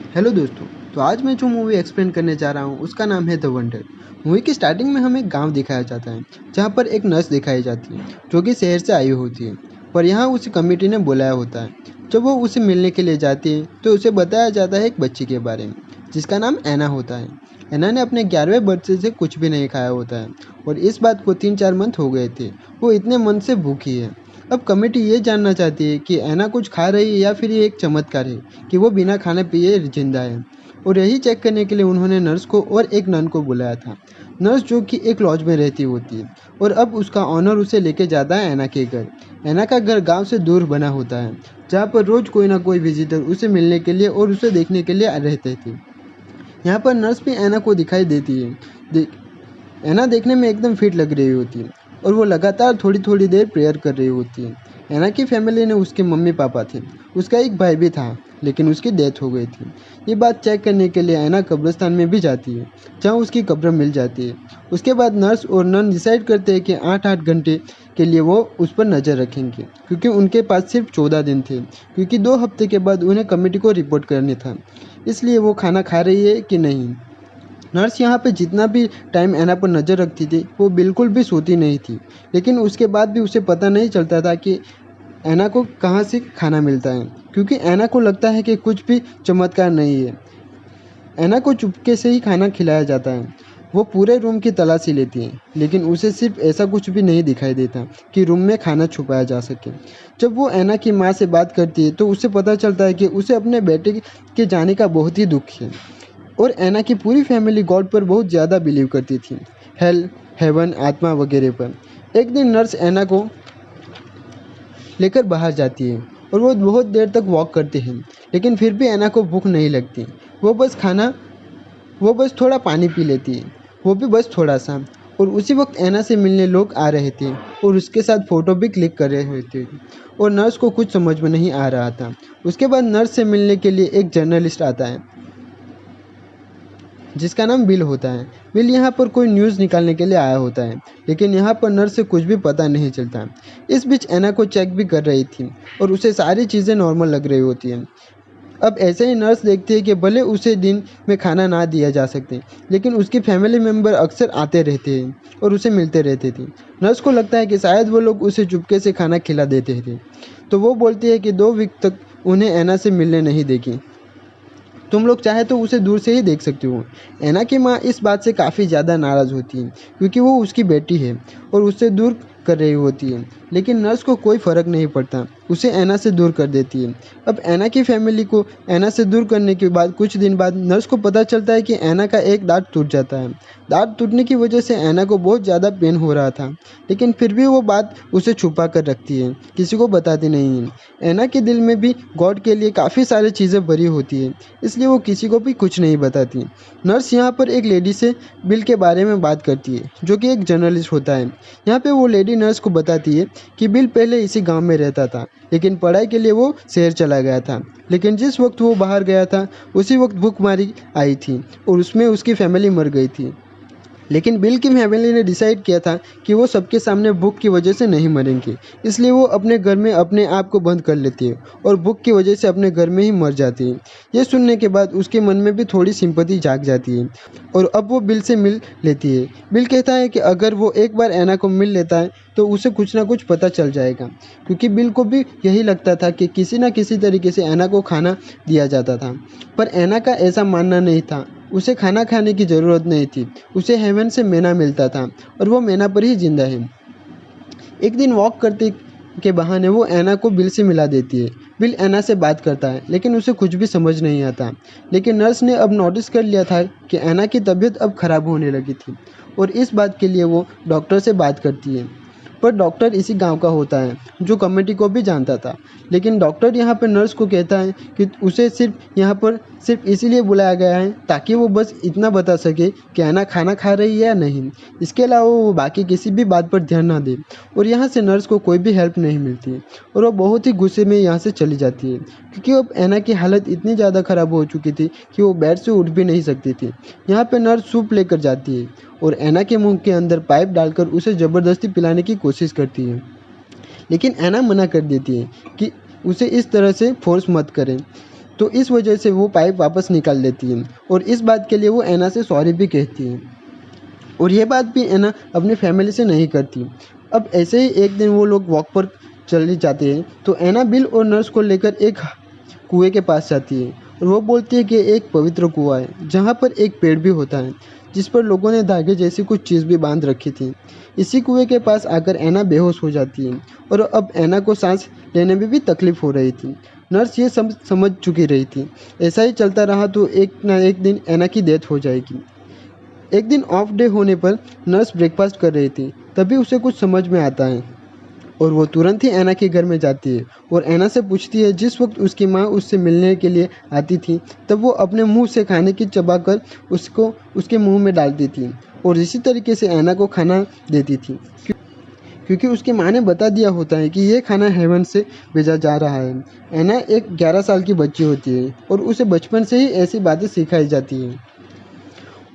Hello दोस्तों। तो आज मैं जो मूवी एक्सप्लेन करने जा रहा हूँ उसका नाम है द वंडर। मूवी की स्टार्टिंग में हमें एक गांव दिखाया जाता है जहाँ पर एक नर्स दिखाई जाती है जो कि शहर से आई होती है, पर यहाँ उसी कमेटी ने बुलाया होता है। जब वो उसे मिलने के लिए जाती है तो उसे बताया जाता है एक बच्ची के बारे में जिसका नाम ऐना होता है। ऐना ने अपने 11वें बर्थडे से कुछ भी नहीं खाया होता है और इस बात को 3-4 मंथ हो गए थे। वो इतने मन से भूखी है। अब कमेटी ये जानना चाहती है कि ऐना कुछ खा रही है या फिर ये एक चमत्कार है कि वो बिना खाने पिए जिंदा है। और यही चेक करने के लिए उन्होंने नर्स को और एक नन को बुलाया था। नर्स जो कि एक लॉज में रहती होती है और अब उसका ऑनर उसे लेके जाता है ऐना के घर। ऐना का घर गांव से दूर बना होता है जहाँ पर रोज कोई ना कोई विजिटर उसे मिलने के लिए और उसे देखने के लिए रहते थे। यहाँ पर नर्स भी ऐना को दिखाई देती है। ऐना देखने में एकदम फिट लग रही होती है और वो लगातार थोड़ी थोड़ी देर प्रेयर कर रही होती है। ऐना की फैमिली ने उसके मम्मी पापा थे, उसका एक भाई भी था लेकिन उसकी डेथ हो गई थी। ये बात चेक करने के लिए ऐना कब्रिस्तान में भी जाती है जहाँ उसकी कब्र मिल जाती है। उसके बाद नर्स और नन डिसाइड करते हैं कि 8-8 घंटे के लिए वो उस पर नज़र रखेंगे क्योंकि उनके पास सिर्फ 14 दिन थे, क्योंकि 2 हफ्ते के बाद उन्हें कमेटी को रिपोर्ट करने था। इसलिए वो खाना खा रही है कि नहीं। नर्स यहाँ पे जितना भी टाइम ऐना पर नज़र रखती थी वो बिल्कुल भी सोती नहीं थी, लेकिन उसके बाद भी उसे पता नहीं चलता था कि ऐना को कहाँ से खाना मिलता है, क्योंकि ऐना को लगता है कि कुछ भी चमत्कार नहीं है। ऐना को चुपके से ही खाना खिलाया जाता है। वो पूरे रूम की तलाशी लेती है लेकिन उसे सिर्फ ऐसा कुछ भी नहीं दिखाई देता कि रूम में खाना छुपाया जा सके। जब वो ऐना की माँ से बात करती है तो उसे पता चलता है कि उसे अपने बेटे के जाने का बहुत ही दुख है। और ऐना की पूरी फैमिली गॉड पर बहुत ज़्यादा बिलीव करती थी, हेल, हेवन, आत्मा वगैरह पर। एक दिन नर्स ऐना को लेकर बाहर जाती है और वो बहुत देर तक वॉक करते हैं, लेकिन फिर भी ऐना को भूख नहीं लगती। वो बस खाना वो बस थोड़ा पानी पी लेती है, वो भी बस थोड़ा सा। और उसी वक्त ऐना से मिलने लोग आ रहे थे और उसके साथ फ़ोटो भी क्लिक कर रहे हुए थे और नर्स को कुछ समझ में नहीं आ रहा था। उसके बाद नर्स से मिलने के लिए एक जर्नलिस्ट आता है जिसका नाम बिल होता है। बिल यहाँ पर कोई न्यूज़ निकालने के लिए आया होता है, लेकिन यहाँ पर नर्स से कुछ भी पता नहीं चलता। इस बीच ऐना को चेक भी कर रही थी और उसे सारी चीज़ें नॉर्मल लग रही होती हैं। अब ऐसे ही नर्स देखती है कि भले उसे दिन में खाना ना दिया जा सकते, लेकिन उसकी फैमिली मेम्बर अक्सर आते रहते हैं और उसे मिलते रहते थे। नर्स को लगता है कि शायद वो लोग उसे चुपके से खाना खिला देते थे, तो वो बोलती है कि 2 वीक तक उन्हें ऐना से मिलने नहीं देगी। तुम लोग चाहे तो उसे दूर से ही देख सकते हो। ऐना की माँ इस बात से काफ़ी ज़्यादा नाराज़ होती है क्योंकि वो उसकी बेटी है और उससे दूर कर रही होती है, लेकिन नर्स को कोई फ़र्क नहीं पड़ता, उसे ऐना से दूर कर देती है। अब ऐना की फैमिली को ऐना से दूर करने के बाद कुछ दिन बाद नर्स को पता चलता है कि ऐना का एक दांत टूट जाता है। दांत टूटने की वजह से ऐना को बहुत ज़्यादा पेन हो रहा था, लेकिन फिर भी वो बात उसे छुपा कर रखती है, किसी को बताती नहीं है। ऐना के दिल में भी गॉड के लिए काफ़ी सारी चीज़ें भरी होती है, इसलिए वो किसी को भी कुछ नहीं बताती। नर्स यहाँ पर एक लेडी से बिल के बारे में बात करती है जो कि एक जर्नलिस्ट होता है। यहाँ पे वो लेडी नर्स को बताती है कि बिल पहले इसी गांव में रहता था, लेकिन पढ़ाई के लिए वो शहर चला गया था। लेकिन जिस वक्त वो बाहर गया था उसी वक्त भूखमारी आई थी और उसमें उसकी फैमिली मर गई थी। लेकिन बिल की फैमिली ने डिसाइड किया था कि वो सबके सामने भूख की वजह से नहीं मरेंगे, इसलिए वो अपने घर में अपने आप को बंद कर लेती है और भूख की वजह से अपने घर में ही मर जाती है। ये सुनने के बाद उसके मन में भी थोड़ी सिंपैथी जाग जाती है और अब वो बिल से मिल लेती है। बिल कहता है कि अगर वो एक बार ऐना को मिल लेता है तो उसे कुछ ना कुछ पता चल जाएगा, क्योंकि बिल को भी यही लगता था कि किसी न किसी तरीके से ऐना को खाना दिया जाता था। पर ऐना का ऐसा मानना नहीं था, उसे खाना खाने की ज़रूरत नहीं थी, उसे हेवन से मैना मिलता था और वो मैना पर ही जिंदा है। एक दिन वॉक करते के बहाने वो ऐना को बिल से मिला देती है। बिल ऐना से बात करता है लेकिन उसे कुछ भी समझ नहीं आता, लेकिन नर्स ने अब नोटिस कर लिया था कि ऐना की तबीयत अब ख़राब होने लगी थी और इस बात के लिए वो डॉक्टर से बात करती है। पर डॉक्टर इसी गांव का होता है जो कमेटी को भी जानता था, लेकिन डॉक्टर यहाँ पर नर्स को कहता है कि उसे सिर्फ यहाँ पर सिर्फ इसीलिए बुलाया गया है ताकि वो बस इतना बता सके कि ऐना खाना खा रही है या नहीं। इसके अलावा वो बाकी किसी भी बात पर ध्यान ना दे और यहाँ से नर्स को कोई भी हेल्प नहीं मिलती है और वो बहुत ही गुस्से में यहाँ से चली जाती है, क्योंकि अब ऐना की हालत इतनी ज़्यादा ख़राब हो चुकी थी कि वो बेड से उठ भी नहीं सकती थी। यहाँ पे नर्स सूप लेकर जाती है और ऐना के मुंह के अंदर पाइप डालकर उसे ज़बरदस्ती पिलाने की कोशिश करती है, लेकिन ऐना मना कर देती है कि उसे इस तरह से फोर्स मत करें। तो इस वजह से वो पाइप वापस निकाल लेती है और इस बात के लिए वो ऐना से सॉरी भी कहती है और ये बात भी ऐना अपनी फैमिली से नहीं करती। अब ऐसे ही एक दिन वो लोग वॉक पर चले जाते हैं तो ऐना बिल और नर्स को लेकर एक कुएं के पास जाती है और वो बोलती है कि एक पवित्र कुआं है जहाँ पर एक पेड़ भी होता है जिस पर लोगों ने धागे जैसी कुछ चीज़ भी बांध रखी थी। इसी कुएं के पास आकर ऐना बेहोश हो जाती है और अब ऐना को सांस लेने में भी तकलीफ हो रही थी। नर्स ये समझ चुकी रही थी। ऐसा ही चलता रहा तो एक ना एक दिन ऐना की डेथ हो जाएगी। एक दिन ऑफ डे होने पर नर्स ब्रेकफास्ट कर रही थी, तभी उसे कुछ समझ में आता है और वो तुरंत ही ऐना के घर में जाती है और ऐना से पूछती है। जिस वक्त उसकी माँ उससे मिलने के लिए आती थी तब वो अपने मुंह से खाने की चबाकर उसको उसके मुंह में डालती थी और इसी तरीके से ऐना को खाना देती थी क्योंकि उसकी माँ ने बता दिया होता है कि ये खाना हेवन से भेजा जा रहा है। ऐना एक 11 साल की बच्ची होती है और उसे बचपन से ही ऐसी बातें सिखाई जाती हैं।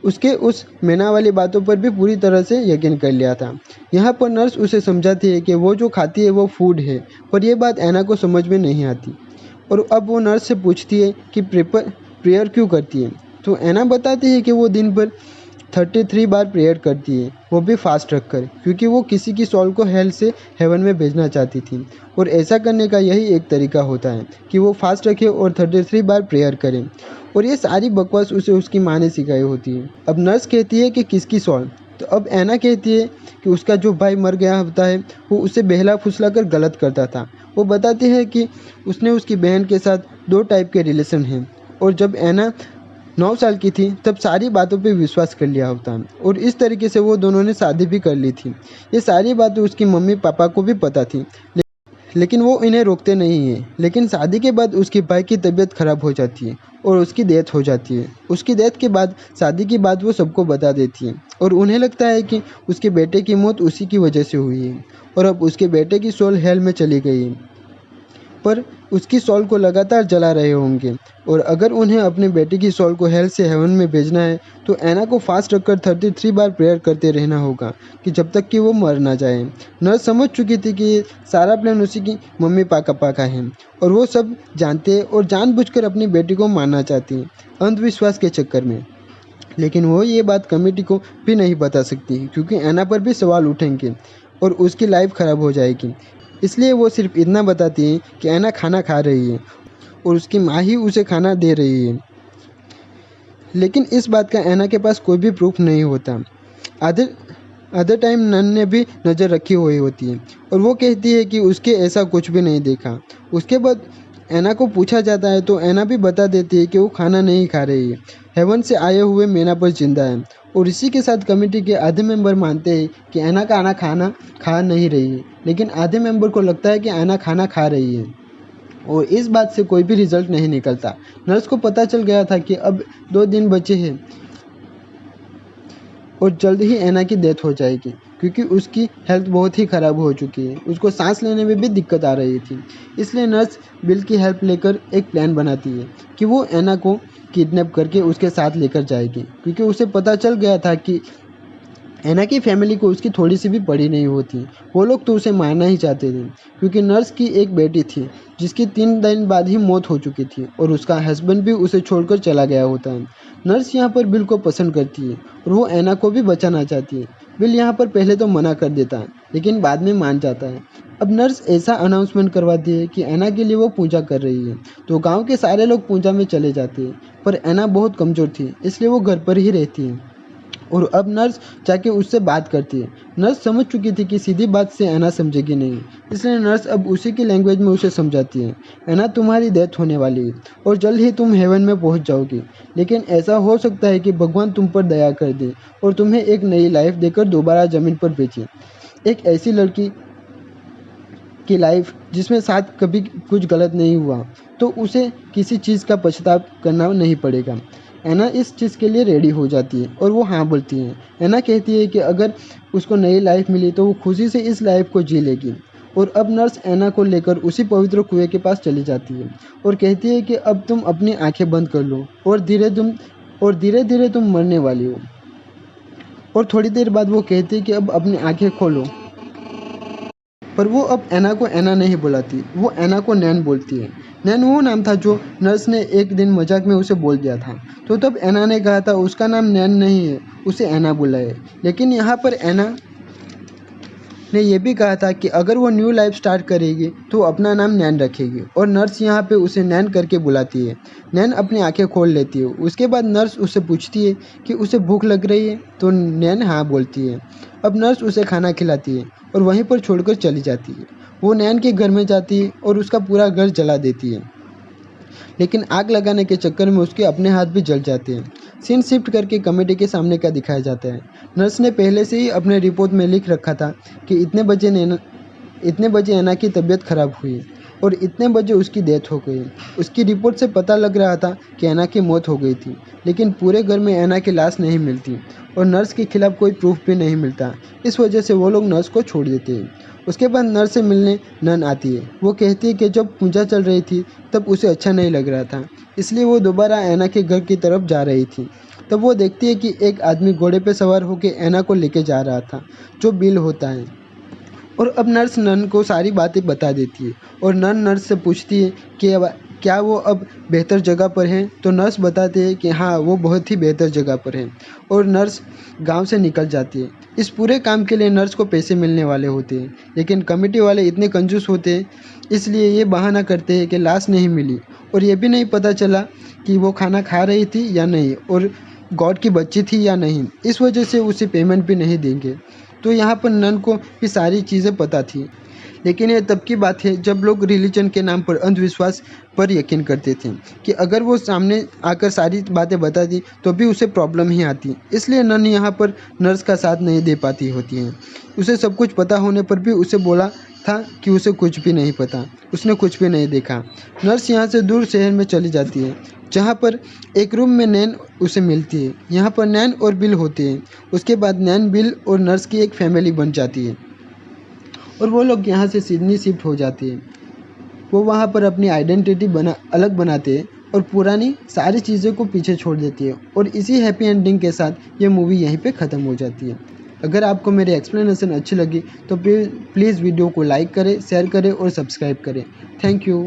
उसके उस मैना वाली बातों पर भी पूरी तरह से यकीन कर लिया था। यहाँ पर नर्स उसे समझाती है कि वो जो खाती है वो फूड है, पर यह बात ऐना को समझ में नहीं आती और अब वो नर्स से पूछती है कि प्रेयर क्यों करती है। तो ऐना बताती है कि वो दिन भर 33 बार प्रेयर करती है, वो भी फास्ट रखकर, क्योंकि वो किसी की सोल को हेल से हेवन में भेजना चाहती थी और ऐसा करने का यही एक तरीका होता है कि वो फास्ट रखे और 33 बार प्रेयर करें। और ये सारी बकवास उसे उसकी माँ ने सिखाई होती है। अब नर्स कहती है कि किसकी सोल, तो अब ऐना कहती है कि उसका जो भाई मर गया होता है वो उसे बहला फुसला कर गलत करता था। वो बताती है कि उसने उसकी बहन के साथ 2 टाइप के रिलेशन हैं और जब ऐना 9 साल की थी तब सारी बातों पे विश्वास कर लिया होता और इस तरीके से वो दोनों ने शादी भी कर ली थी। ये सारी बातें उसकी मम्मी पापा को भी पता थी, लेकिन वो इन्हें रोकते नहीं हैं। लेकिन शादी के बाद उसके भाई की तबीयत खराब हो जाती है और उसकी डेथ हो जाती है। उसकी डेथ के बाद शादी की बात वो सबको बता देती है और उन्हें लगता है कि उसके बेटे की मौत उसी की वजह से हुई है और अब उसके बेटे की सोल हेल में चली गई है, पर उसकी सोल को लगातार जला रहे होंगे और अगर उन्हें अपने बेटे की सोल को हेल से हेवन में भेजना है तो ऐना को फास्ट रखकर 33 बार प्रेयर करते रहना होगा कि जब तक कि वो मर ना जाए। नर्स समझ चुकी थी कि ये सारा प्लान उसी की मम्मी पापा का है और वो सब जानते हैं और जानबूझकर अपनी बेटी को मारना चाहती हैं अंधविश्वास के चक्कर में। लेकिन वो ये बात कमेटी को भी नहीं बता सकती क्योंकि ऐना पर भी सवाल उठेंगे और उसकी लाइफ ख़राब हो जाएगी। इसलिए वो सिर्फ इतना बताती हैं कि ऐना खाना खा रही है और उसकी माँ ही उसे खाना दे रही है। लेकिन इस बात का ऐना के पास कोई भी प्रूफ नहीं होता। अदर टाइम नन ने भी नज़र रखी हुई होती है और वो कहती है कि उसके ऐसा कुछ भी नहीं देखा। उसके बाद ऐना को पूछा जाता है तो ऐना भी बता देती है कि वो खाना नहीं खा रही है, हेवन से आए हुए मैना पर जिंदा है। और इसी के साथ कमेटी के आधे मेंबर मानते हैं कि ऐना खाना खा नहीं रही है, लेकिन आधे मेंबर को लगता है कि ऐना खाना खा रही है और इस बात से कोई भी रिजल्ट नहीं निकलता। नर्स को पता चल गया था कि अब 2 दिन बचे हैं और जल्द ही ऐना की डेथ हो जाएगी क्योंकि उसकी हेल्थ बहुत ही ख़राब हो चुकी है। उसको सांस लेने में भी दिक्कत आ रही थी। इसलिए नर्स बिल की हेल्प लेकर एक प्लान बनाती है कि वो ऐना को किडनैप करके उसके साथ लेकर जाएगी क्योंकि उसे पता चल गया था कि ऐना की फैमिली को उसकी थोड़ी सी भी पड़ी नहीं होती। वो लोग तो उसे मारना ही चाहते थे क्योंकि नर्स की एक बेटी थी जिसकी 3 दिन बाद ही मौत हो चुकी थी और उसका हस्बैंड भी उसे छोड़कर चला गया होता है। नर्स यहाँ पर बिल को पसंद करती है और वो ऐना को भी बचाना चाहती है। बिल यहाँ पर पहले तो मना कर देता है लेकिन बाद में मान जाता है। अब नर्स ऐसा अनाउंसमेंट करवाती है कि ऐना के लिए वो पूजा कर रही है तो गाँव के सारे लोग पूजा में चले जाते हैं, पर ऐना बहुत कमज़ोर थी इसलिए वो घर पर ही रहती है और अब नर्स जाके उससे बात करती है। नर्स समझ चुकी थी कि सीधी बात से ऐना समझेगी नहीं, इसलिए नर्स अब उसी की लैंग्वेज में उसे समझाती है। ऐना, तुम्हारी डेथ होने वाली है और जल्द ही तुम हेवन में पहुंच जाओगी, लेकिन ऐसा हो सकता है कि भगवान तुम पर दया कर दे और तुम्हें एक नई लाइफ देकर दोबारा ज़मीन पर भेजे। एक ऐसी लड़की की लाइफ जिसमें साथ कभी कुछ गलत नहीं हुआ तो उसे किसी चीज़ का पछतावा करना नहीं पड़ेगा। ऐना इस चीज़ के लिए रेडी हो जाती है और वो हाँ बोलती है। ऐना कहती है कि अगर उसको नई लाइफ मिली तो वो खुशी से इस लाइफ को जी लेगी। और अब नर्स ऐना को लेकर उसी पवित्र कुएं के पास चली जाती है और कहती है कि अब तुम अपनी आंखें बंद कर लो और धीरे धीरे तुम मरने वाली हो। और थोड़ी देर बाद वो कहती है कि अब अपनी आंखें खोलो, पर वो अब ऐना को ऐना नहीं बुलाती, वो ऐना को नैन बोलती है। नैन वो नाम था जो नर्स ने एक दिन मजाक में उसे बोल दिया था। तो तब एना ने कहा था उसका नाम नैन नहीं है, उसे एना बुलाए। लेकिन यहाँ पर एना ने यह भी कहा था कि अगर वो न्यू लाइफ स्टार्ट करेगी तो अपना नाम नैन रखेगी, और नर्स यहाँ पे उसे नैन करके बुलाती है। नैन अपनी आंखें खोल लेती है। उसके बाद नर्स उससे पूछती है कि उसे भूख लग रही है, तो नैन हाँ बोलती है। अब नर्स उसे खाना खिलाती है और वहीं पर छोड़कर चली जाती है। वो नैन के घर में जाती है और उसका पूरा घर जला देती है, लेकिन आग लगाने के चक्कर में उसके अपने हाथ भी जल जाते हैं। सीन शिफ्ट करके कमेटी के सामने का दिखाया जाता है। नर्स ने पहले से ही अपने रिपोर्ट में लिख रखा था कि इतने बजे एना की तबीयत खराब हुई और इतने बजे उसकी डेथ हो गई। उसकी रिपोर्ट से पता लग रहा था कि एना की मौत हो गई थी, लेकिन पूरे घर में एना की लाश नहीं मिलती और नर्स के खिलाफ कोई प्रूफ भी नहीं मिलता। इस वजह से वो लोग नर्स को छोड़ देते हैं। उसके बाद नर्स से मिलने नन आती है। वो कहती है कि जब पूजा चल रही थी तब उसे अच्छा नहीं लग रहा था, इसलिए वो दोबारा एना के घर की तरफ जा रही थी। तब वो देखती है कि एक आदमी घोड़े पर सवार होकर एना को लेके जा रहा था, जो बिल होता है। और अब नर्स नन को सारी बातें बता देती है और नन नर्स से पूछती है कि क्या वो अब बेहतर जगह पर हैं। तो नर्स बताते हैं कि हाँ, वो बहुत ही बेहतर जगह पर हैं, और नर्स गांव से निकल जाती है। इस पूरे काम के लिए नर्स को पैसे मिलने वाले होते हैं, लेकिन कमेटी वाले इतने कंजूस होते हैं, इसलिए ये बहाना करते हैं कि लाश नहीं मिली और ये भी नहीं पता चला कि वो खाना खा रही थी या नहीं और गॉड की बच्ची थी या नहीं। इस वजह से उसे पेमेंट भी नहीं देंगे। तो यहाँ पर नन को भी सारी चीज़ें पता थी, लेकिन ये तब की बात है जब लोग रिलीजन के नाम पर अंधविश्वास पर यकीन करते थे कि अगर वो सामने आकर सारी बातें बता दी तो भी उसे प्रॉब्लम ही आती। इसलिए नन यहाँ पर नर्स का साथ नहीं दे पाती होती हैं। उसे सब कुछ पता होने पर भी उसे बोला था कि उसे कुछ भी नहीं पता, उसने कुछ भी नहीं देखा। नर्स यहाँ से दूर शहर में चली जाती है, जहाँ पर एक रूम में नैन उसे मिलती है। यहाँ पर नैन और बिल होते हैं। उसके बाद नैन, बिल और नर्स की एक फैमिली बन जाती है और वो लोग यहाँ से सिडनी शिफ्ट हो जाते हैं। वो वहाँ पर अपनी आइडेंटिटी अलग बनाते हैं और पुरानी सारी चीज़ों को पीछे छोड़ देती है, और इसी हैप्पी एंडिंग के साथ ये मूवी यहीं पे ख़त्म हो जाती है। अगर आपको मेरी एक्सप्लेनेशन अच्छी लगी तो प्लीज़ वीडियो को लाइक करें, शेयर करें और सब्सक्राइब करें। Thank you.